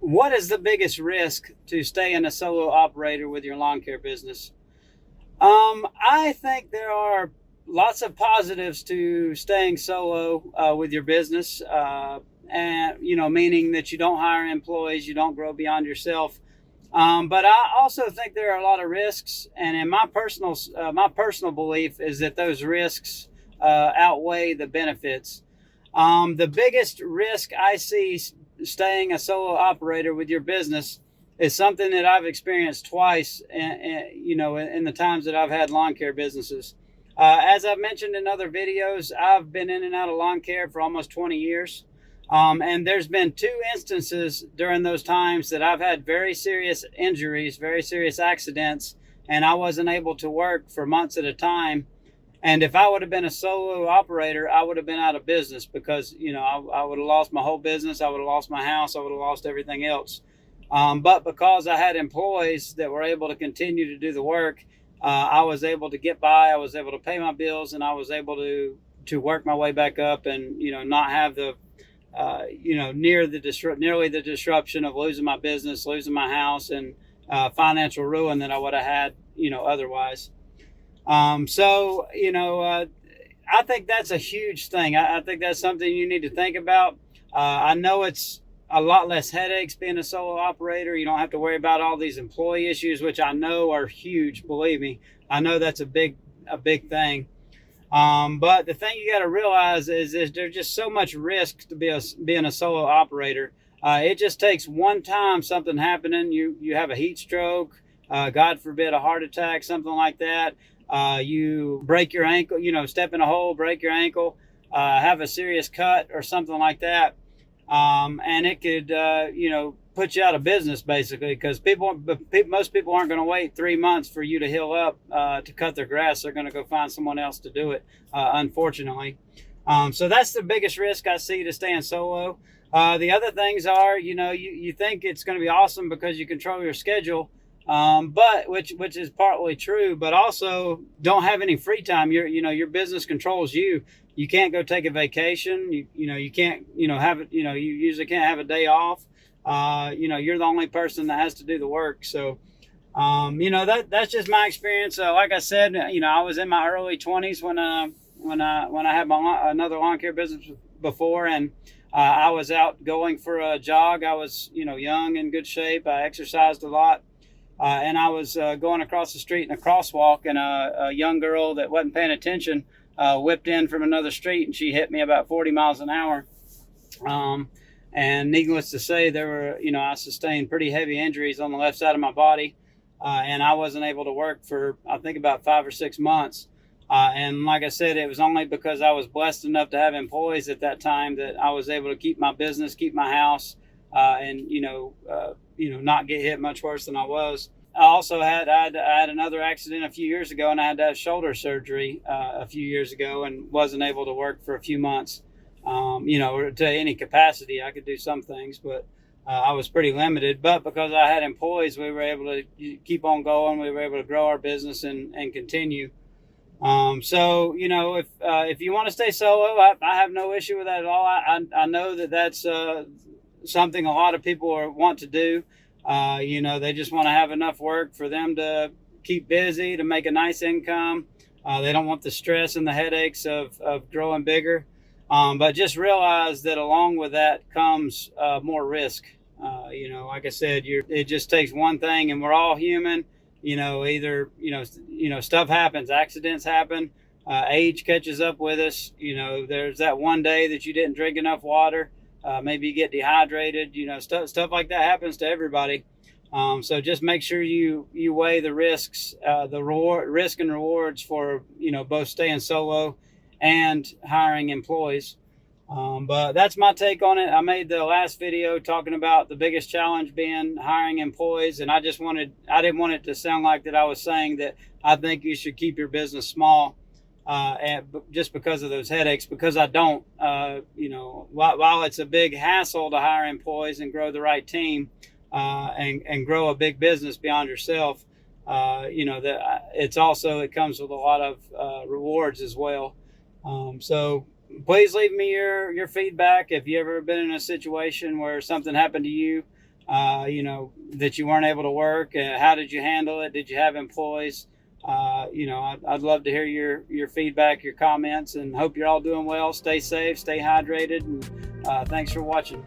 What is the biggest risk to staying a solo operator with your lawn care business? I think there are lots of positives to staying solo with your business, and meaning that you don't hire employees, you don't grow beyond yourself. But I also think there are a lot of risks, and in my personal belief is that those risks outweigh the benefits. The biggest risk I see staying a solo operator with your business is something that I've experienced twice, in the times that I've had lawn care businesses. As I've mentioned in other videos, I've been in and out of lawn care for almost 20 years. And there's been two instances during those times that I've had very serious injuries, very serious accidents, and I wasn't able to work for months at a time. And if I would have been a solo operator, I would have been out of business because, I would have lost my whole business. I would have lost my house. I would have lost everything else. But because I had employees that were able to continue to do the work, I was able to get by. I was able to pay my bills, and I was able to work my way back up, and not have the nearly the disruption of losing my business, losing my house, and financial ruin that I would have had otherwise. I think that's a huge thing. I think that's something you need to think about. I know it's a lot less headaches being a solo operator. You don't have to worry about all these employee issues, which I know are huge. Believe me, I know that's a big thing. But the thing you got to realize is there's just so much risk to being a solo operator. It just takes one time something happening. You have a heat stroke, God forbid, a heart attack, something like that. You break your ankle, step in a hole, break your ankle, have a serious cut or something like that. And it could, put you out of business basically, because most people aren't going to wait 3 months for you to heal up to cut their grass. They're going to go find someone else to do it, unfortunately. So that's the biggest risk I see to staying solo. The other things are, you think it's going to be awesome because you control your schedule, but which is partly true, but also don't have any free time. Your business controls you. You can't go take a vacation. You can't, have it, you usually can't have a day off. You're the only person that has to do the work. So, that's just my experience. Like I said, I was in my early 20s when I had another lawn care business before, and I was out going for a jog. I was, young, in good shape. I exercised a lot. And I was going across the street in a crosswalk, and a young girl that wasn't paying attention whipped in from another street, and she hit me about 40 miles an hour. And needless to say, I sustained pretty heavy injuries on the left side of my body, and I wasn't able to work for, I think, about 5 or 6 months. And like I said, it was only because I was blessed enough to have employees at that time that I was able to keep my business, keep my house, and not get hit much worse than I was. I also had another accident a few years ago, and I had to have shoulder surgery a few years ago, and wasn't able to work for a few months. To any capacity. I could do some things, but I was pretty limited. But because I had employees, we were able to keep on going. We were able to grow our business and continue. If you want to stay solo, I have no issue with that at all. I know that that's something a lot of people want to do. They just want to have enough work for them to keep busy, to make a nice income. They don't want the stress and the headaches of growing bigger. But just realize that along with that comes more risk. Like I said, it just takes one thing, and we're all human. Stuff happens, accidents happen, age catches up with us. There's that one day that you didn't drink enough water. Maybe you get dehydrated. Stuff like that happens to everybody. So just make sure you weigh the risks, risk and rewards for both staying solo and hiring employees. But that's my take on it. I made the last video talking about the biggest challenge being hiring employees, and I didn't want it to sound like that I was saying that I think you should keep your business small, and just because of those headaches, because I don't. While it's a big hassle to hire employees and grow the right team, and grow a big business beyond yourself, it comes with a lot of rewards as well. So please leave me your feedback if you ever been in a situation where something happened to you that you weren't able to work? How did you handle it? Did you have employees? I'd love to hear your feedback, your comments, and hope you're all doing well. Stay safe, stay hydrated, and thanks for watching.